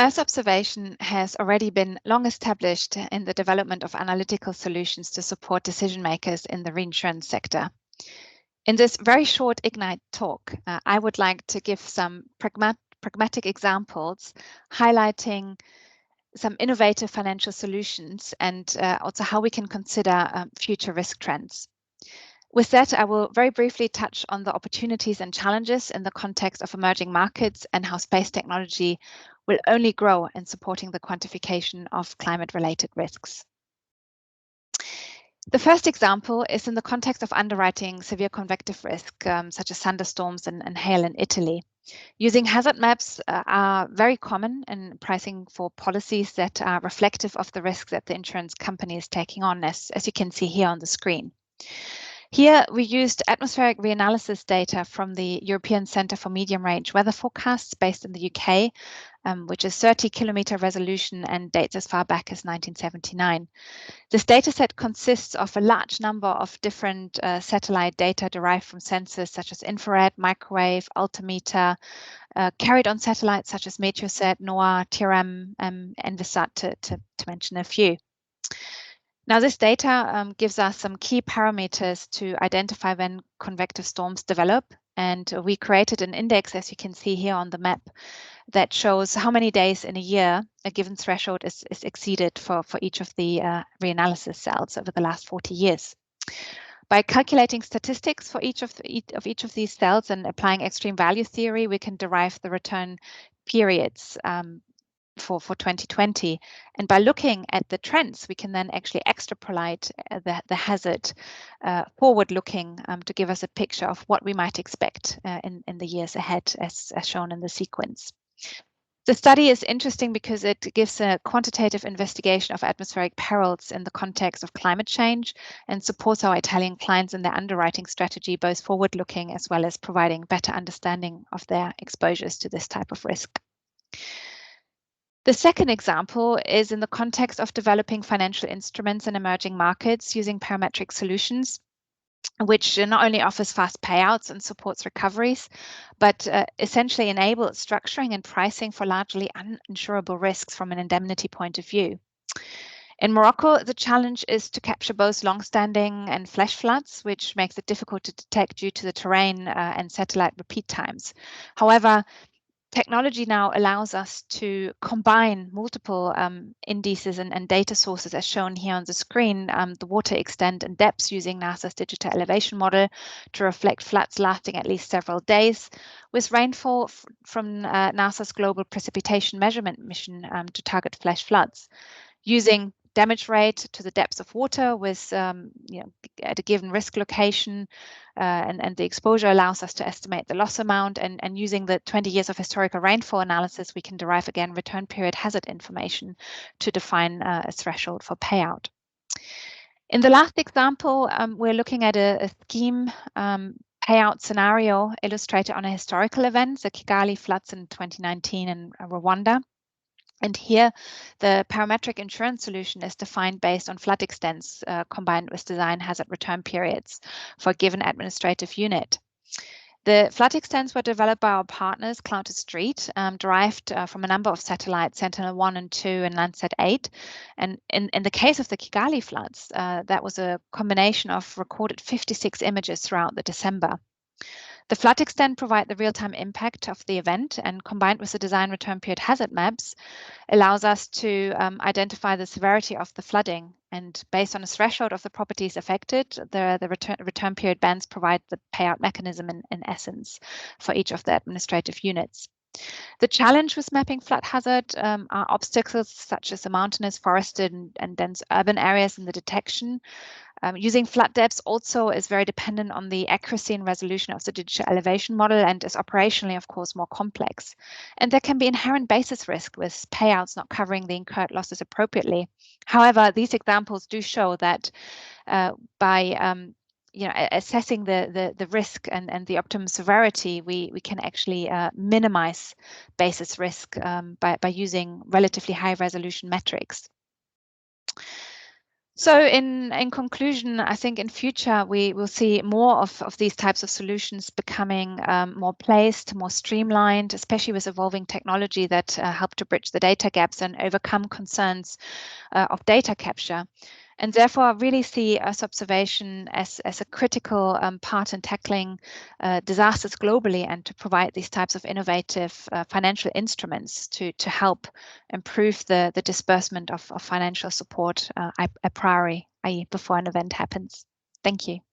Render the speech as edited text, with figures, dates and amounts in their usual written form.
Earth observation has already been long established in the development of analytical solutions to support decision makers in the reinsurance sector. In this very short Ignite talk, I would like to give some pragmatic examples highlighting some innovative financial solutions and also how we can consider future risk trends. With that, I will very briefly touch on the opportunities and challenges in the context of emerging markets and how space technology will only grow in supporting the quantification of climate-related risks. The first example is in the context of underwriting severe convective risk, such as thunderstorms and hail in Italy. Using hazard maps are very common in pricing for policies that are reflective of the risk that the insurance company is taking on, as you can see here on the screen. Here, we used atmospheric reanalysis data from the European Centre for Medium Range Weather Forecasts based in the UK, which is 30-kilometre resolution and dates as far back as 1979. This dataset consists of a large number of different satellite data derived from sensors such as infrared, microwave, altimeter, carried on satellites such as Meteosat, NOAA, TRM, and Envisat, to mention a few. Now, this data gives us some key parameters to identify when convective storms develop, and we created an index, as you can see here on the map, that shows how many days in a year a given threshold is exceeded for each of the reanalysis cells over the last 40 years. By calculating statistics for each of these cells and applying extreme value theory, we can derive the return periods for 2020. And by looking at the trends, we can then actually extrapolate the hazard forward-looking to give us a picture of what we might expect in the years ahead, as shown in the sequence. The study is interesting because it gives a quantitative investigation of atmospheric perils in the context of climate change and supports our Italian clients in their underwriting strategy, both forward-looking as well as providing better understanding of their exposures to this type of risk. The second example is in the context of developing financial instruments in emerging markets using parametric solutions, which not only offers fast payouts and supports recoveries, but essentially enables structuring and pricing for largely uninsurable risks from an indemnity point of view. In Morocco, the challenge is to capture both long-standing and flash floods, which makes it difficult to detect due to the terrain and satellite repeat times. However, technology now allows us to combine multiple indices and data sources, as shown here on the screen, the water extent and depths using NASA's digital elevation model to reflect floods lasting at least several days, with rainfall from NASA's Global Precipitation Measurement Mission to target flash floods, using damage rate to the depths of water with at a given risk location, and the exposure allows us to estimate the loss amount, and using the 20 years of historical rainfall analysis, we can derive again return period hazard information to define a threshold for payout. In the last example, we're looking at a scheme payout scenario illustrated on a historical event, the Kigali floods in 2019 in Rwanda. And here, the parametric insurance solution is defined based on flood extents combined with design hazard return periods for a given administrative unit. The flood extents were developed by our partners, Cloud Street, derived from a number of satellites, Sentinel-1 and 2 and Landsat 8. And in the case of the Kigali floods, that was a combination of recorded 56 images throughout the December. The flood extent provide the real-time impact of the event, and combined with the design return period hazard maps, allows us to identify the severity of the flooding. And based on a threshold of the properties affected, the return period bands provide the payout mechanism in essence for each of the administrative units. The challenge with mapping flood hazard are obstacles such as the mountainous, forested, and dense urban areas in the detection. Using flood depths also is very dependent on the accuracy and resolution of the digital elevation model and is operationally, of course, more complex. And there can be inherent basis risk with payouts not covering the incurred losses appropriately. However, these examples do show that by assessing the risk and the optimum severity, we can actually minimize basis risk by using relatively high resolution metrics. So in conclusion, I think in future we will see more of these types of solutions becoming more placed, more streamlined, especially with evolving technology that help to bridge the data gaps and overcome concerns of data capture. And therefore, I really see Earth observation as a critical part in tackling disasters globally and to provide these types of innovative financial instruments to help improve the disbursement of financial support a priori, i.e. before an event happens. Thank you.